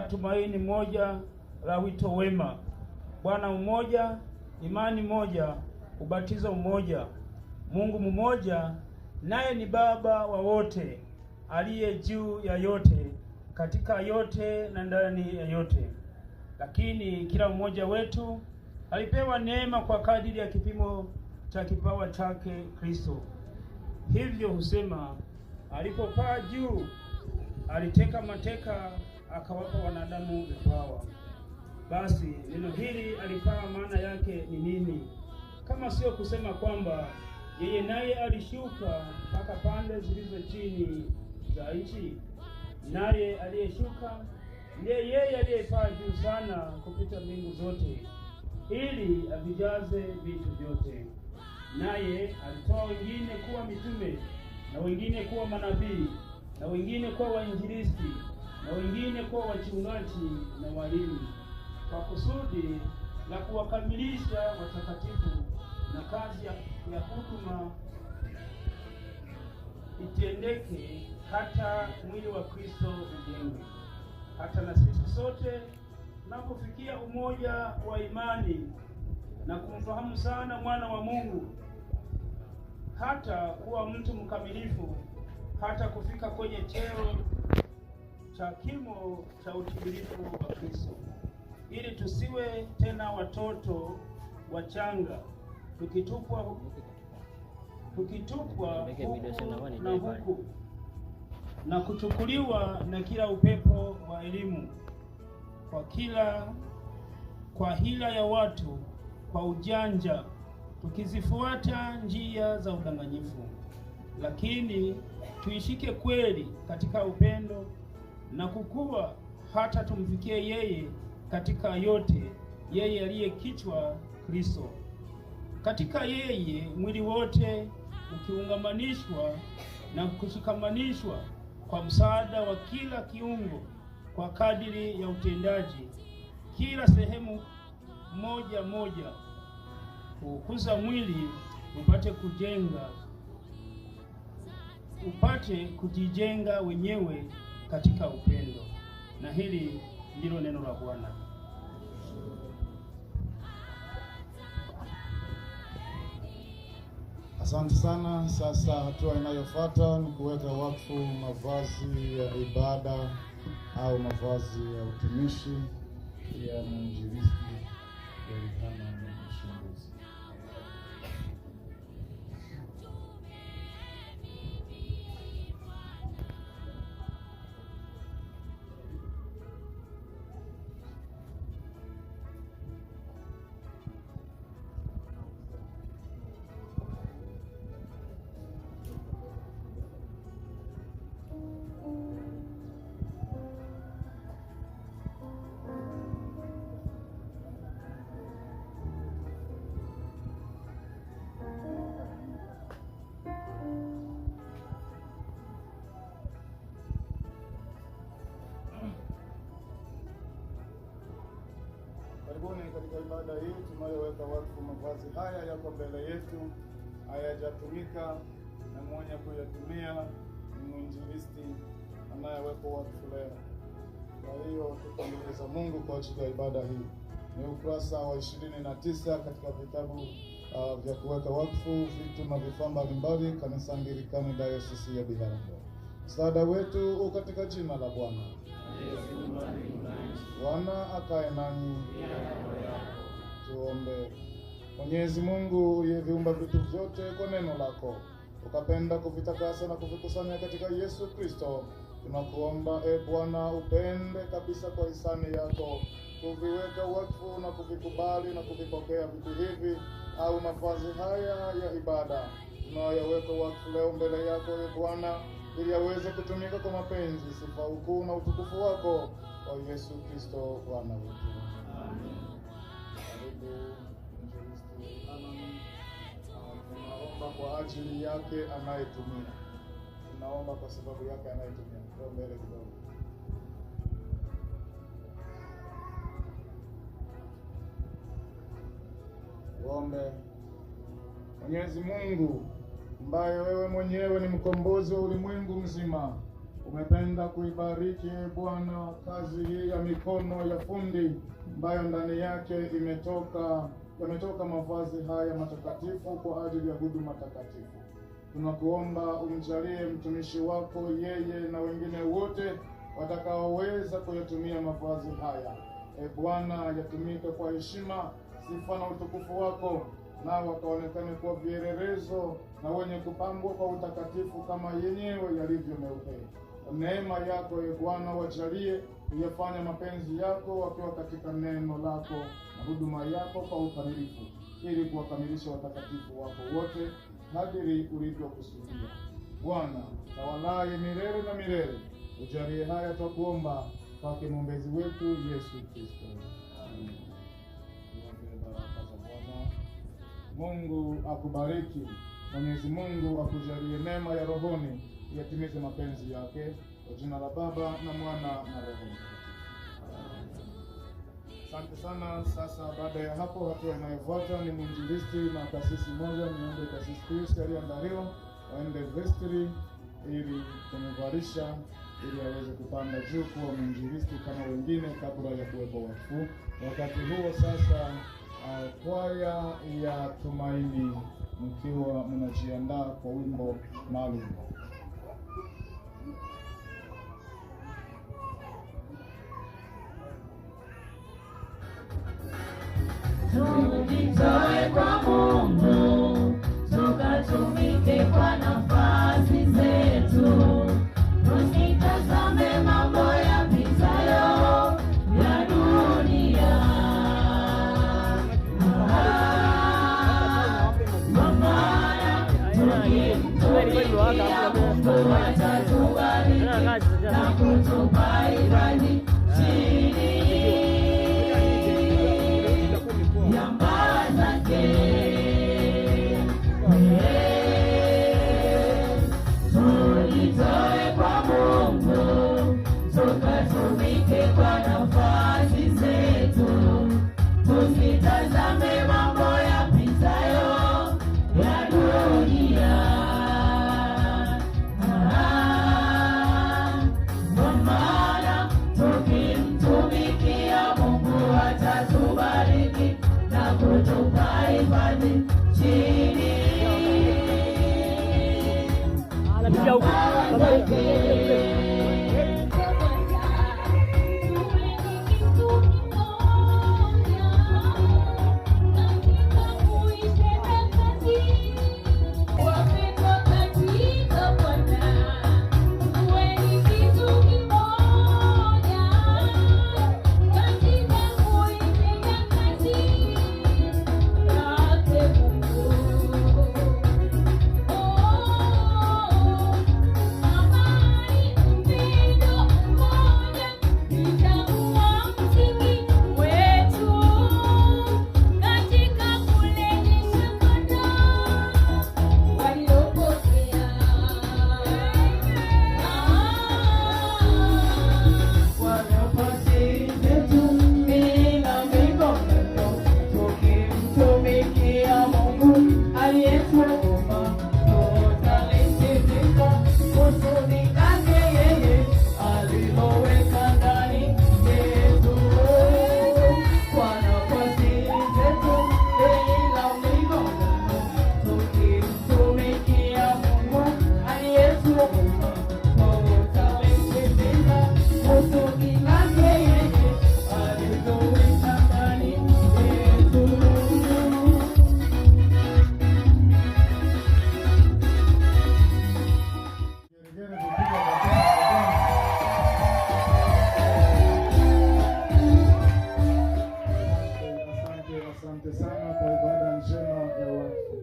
tumaini moja la wito wema, Bwana mmoja, imani moja, ubatizo mmoja, Mungu mmoja, naye ni Baba wa wote, aliye juu ya yote, katika yote na ndani ya yote. Lakini kila mmoja wetu alipewa neema kwa kadiri ya kipimo cha kipawa chake Kristo. Hivyo husema, alipopaa juu, aliteka mateka, akawapa wanadamu vipawa. Basi neno hili alipaa, maana yake ni nini, kama sio kusema kwamba yeye naye alishuka mpaka pande zilizo chini za nchi? Naye aliyeshuka ndiye yeye aliyepaa juu sana kupita mbingu zote, ili avijaze vitu vyote. Naye alitoa wengine kuwa mitume, na wengine kuwa manabii, na wengine kuwa wainjilisti, na wengine kuwa wachungaji na walimu, kwa kusudi la kuwakamilisha watakatifu, na kazi ya huduma itendeke, hata mwili wa Kristo ujengwe, hata na sisi sote tunapofikia umoja wa imani na kumfahamu sana mwana wa Mungu, hata kuwa mtu mkamilifu, hata kufika kwenye cheo cha kimo cha utimilifu wa Kristo, ili tusiwe tena watoto wachanga, tukitupwa huku na huku, na kuchukuliwa na kila upepo wa elimu, kwa hila ya watu, kwa ujanja, tukizifuata njia za udanganyifu. Lakini tuishike kweli katika upendo na kukua, hata tumfikie yeye katika yote, yeye aliye kichwa, Kristo. Katika yeye mwili wote ukiungamanishwa na kushikamanishwa kwa msaada wa kila kiungo, kwa kadiri ya utendaji kila sehemu moja moja, kukuza mwili upate kujijenga wenyewe katika upendo. Na hili ndilo neno la Bwana. Asante sana. Sasa hatua inayofuata ni kuweka wakfu mavazi ya ibada au mavazi ya utumishi ya mwinjilisti Yohana Mshunguzi. Karibuni katika ibada hii tunayoweka wakfu. Mavazi haya yako mbele yetu, hayajatumika na mwenye kuyatumia ni mwinjilisti anayewekwa wakfu leo. Kwa hiyo tutampongeza Mungu kwa ajili ya ibada hii. Ni ukurasa wa 29 katika vitabu vya kuweka wakfu vitu na vifaa mbalimbali, Kanisa Anglikana Dayosisi ya Biharamulo. Msaada wetu uko katika jina la Bwana. Bwana akae nanyi. Tuombe. Mwenyezi Mungu uliyeviumba vitu vyote kwa neno lako, ukapenda kuvitakasa na kuvikusanya katika Yesu Kristo, tunakuomba Bwana, upende kabisa kwa hisani yako kuviweka wakfu na kuvikubali na kuvipokea vitu hivi au mavazi haya ya ibada tunayoweka wakfu leo mbele yako Bwana, ili aweze kutumika kwa mapenzi, sifa, ukuu na utukufu wako kwa Yesu Kristo Bwana wetu. Amen. Karibu mwinjilisti Yohana. Tunaomba kwa ajili yake anayetumia. Tunaomba kwa sababu yake anayetumia. Kwa mbele kidogo. Tuombe. Mwenyezi Mungu, ambaye wewe mwenyewe ni mkombozi wa ulimwengu mzima, Umependa kuibariki Bwana kazi hii ya mikono ya fundi ambayo ndani yake yametoka mavazi haya matakatifu kwa ajili ya huduma takatifu. Tunakuomba umjalie mtumishi wako yeye na wengine wote watakaoweza kuyatumia mavazi haya. Bwana, yatumike kwa heshima, sifa na utukufu wako, nao wakaonekane kuwa vielelezo na wenye kupambwa kwa utakatifu kama yenyewe yalivyo meupe. Neema yako Bwana wajalie kuyafanya mapenzi yako wakiwa katika neno lako na huduma yako kwa ukamilifu, ili kuwakamilisha watakatifu wako wote kadiri ulivyokusudia. Bwana, tawalaye milele na milele, ujalie haya twakuomba kwake mwombezi wetu Yesu Kristo. Amen. Baraka za Bwana. Mungu akubariki. Mwenyezi Mungu akujalie neema ya rohoni yatimize mapenzi yake, kwa jina la Baba na Mwana na Roho Mtakatifu. Asante sana. Sasa baada ya hapo, hatua inayofuata ni mwinjilisti na kasisi mmoja, niombe kasisi Kristo aliandaliwa waende vestry ili kumvalisha ili aweze kupanda juu kuwa mwinjilisti kama wengine kabla ya kuwepo wakfu. Wakati huo sasa, kwaya ya Tumaini mkiwa mnajiandaa kwa wimbo maalum. Tujitoe kwa Mungu, tukatumike kwa nafasi zetu, tusitazame mambo yapitayo ya dunia. Maana tukimtumikia Mungu atatubariki na kutupa hifadhi chini ya mbawa zake. Tujitoe kwa Mungu, tukatumike kwa nafasi zetu, tusitazame mambo yapitayo ya dunia. Kwa maana tukimtumikia Mungu atatubariki na kutupa hifadhi chini ya mbawa zake. Asante sana kwa ibada njema ya wakfu.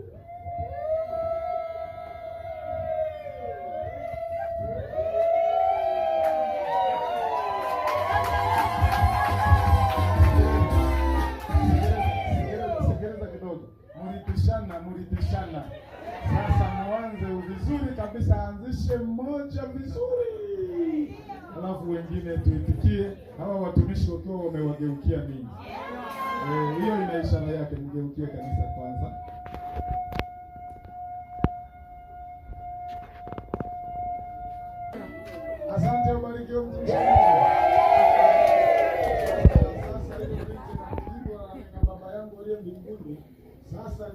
Sikiliza kidogo. Muritishana. Sasa mwanze vizuri kabisa, anzishe mmoja vizuri, alafu wengine tuitikie, hawa watumishi wakiwa wamewageukia ninyi. Hiyo ina ishara yake, mgeukie kanisa kwanza.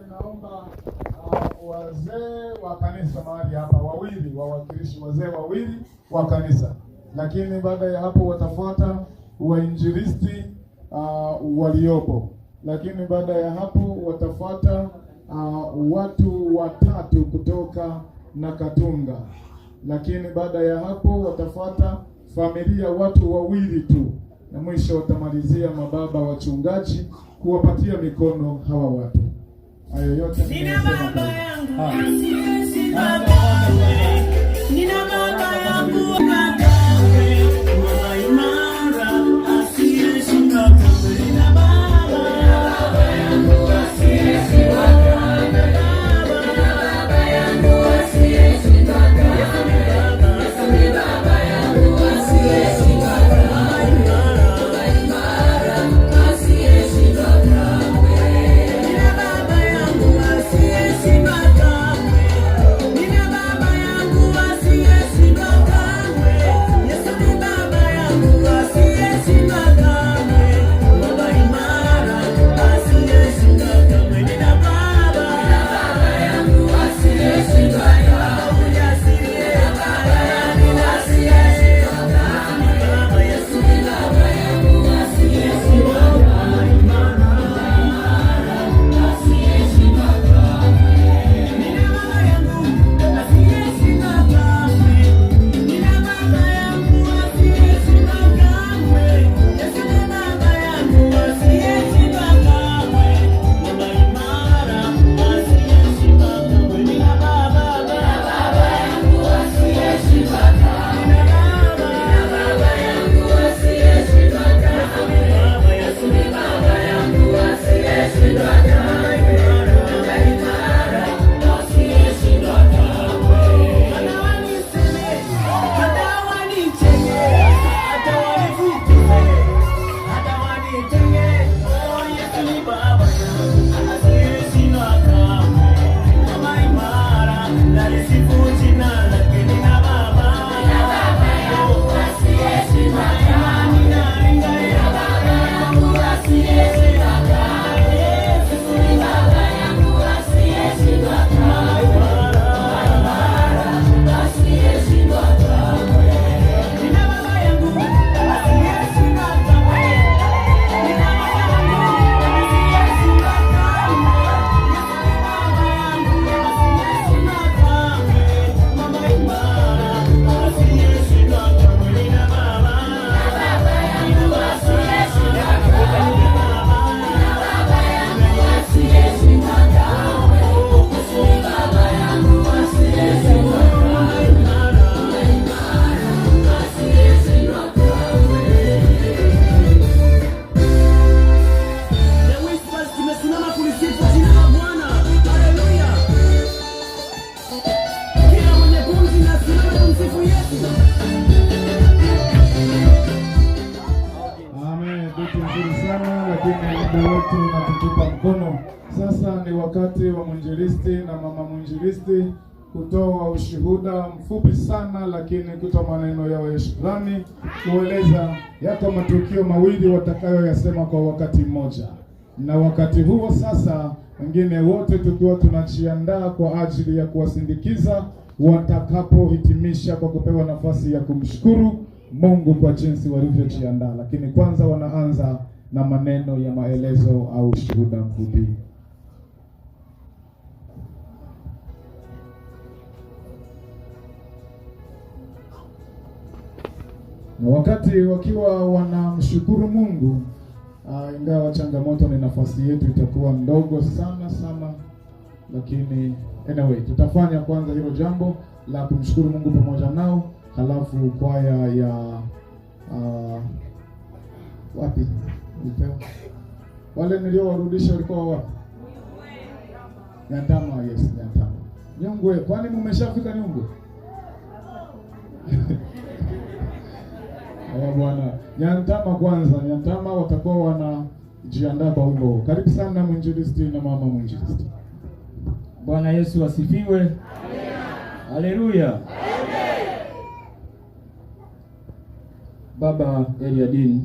ninaomba wazee wa kanisa mahali hapa wawili, wawakilishi wazee wawili wa kanisa, lakini baada ya hapo watafuata wainjilisti waliopo, lakini baada ya hapo watafuata watu watatu kutoka Nakatunga, lakini baada ya hapo watafuata familia watu wawili tu, na mwisho watamalizia mababa wachungaji kuwapatia mikono hawa watu. Hayo yote nina baba yangu asiyeshindwa kamwe, nina baba yangu kamwe, baba imara asiyeshindwa kamwe, nina baba yangu asiyeshindwa kamwe, nina baba yangu asiyeshindwa kamwe, ni baba yangu asiyeshindwa kamwe, baba imara asiyeshindwa kamwe, nina baba yangu asiyeshindwa kamwe, nina baba yangu asiyeshindwa kamwe, Yesu ni baba yangu asiyeshindwa kamwe, baba imara asiyeshindwa kamwe, nina baba yangu asiyeshindwa kamwe, ujasiri baba yangu asiyeshindwa kamwe, baba Yesu ni baba yangu asiyeshindwa kamwe, imara asiyeshindwa kamwe, nina baba yangu asiyeshindwa kamwe, nina baba yangu asiyeshindwa kamwe, Yesu ni baba yangu asiyeshindwa kamwe, baba imara asiyeshindwa kamwe, nina baba yangu asiyeshindwa kamwe, nina baba yangu asiyeshindwa kamwe, baba Yesu ni baba yangu asiyeshindwa kamwe, baba imara asiyeshindwa kamwe, hata waniseme, hata wanicheke, hata wanifitine, hata wanitenge, oh Yesu ni baba yangu asiyeshindwa kamwe, baba imara nalisifu jina lake, nina baba yangu asiyeshindwa kamwe, ninaringa baba yangu asiyeshindwa kamwe, Yesu ni baba yangu asiyeshindwa kamwe, baba imara asiyeshindwa kamwe, nina baba yangu asiyeshindwa kamwe, nina baba yangu asiyeshindwa kamwe, Yesu ni baba yangu asiyeshindwa kamwe, baba imara asiyeshindwa kamwe, nina baba yangu asiyeshindwa kamwe, nina baba yangu asiyeshindwa kamwe, Yesu ni baba yangu asiyeshindwa kamwe, imara asiyeshindwa kamwe. The Whispers tumesimama kulisifu jina la Bwana. Haleluya. Kila mwenye pumzi na simama kumsifu Yesu. Amen. Vitu nzuri sana, lakini muda wetu unatutupa mkono. Sasa ni wakati wa mwinjilisti na mama mwinjilisti kutoa ushuhuda mfupi sana, lakini kutoa maneno yao ya shukrani, kueleza yako matukio mawili watakayoyasema kwa wakati mmoja. Na wakati huo sasa, wengine wote tukiwa tunajiandaa kwa ajili ya kuwasindikiza watakapohitimisha kwa kupewa nafasi ya kumshukuru Mungu kwa jinsi walivyojiandaa. Lakini kwanza wanaanza na maneno ya maelezo au shuhuda mfupi. Na wakati wakiwa wanamshukuru Mungu, ingawa changamoto ni nafasi yetu itakuwa ndogo sana sana, lakini anyway tutafanya kwanza hilo jambo la kumshukuru Mungu pamoja nao, halafu kwaya ya wapi upewa wale niliowarudisha walikuwa wapi? Nyantama. Yes, Nyantama. Nyungwe, kwani mmeshafika Nyungwe? Haya bwana, Nyantama kwanza. Nyantama watakuwa wanajiandaa kwa wimbo. Karibu sana mwinjilisti na mama mwinjilisti. Bwana Yesu asifiwe. Amen. Haleluya. Amen. Baba Eliadini,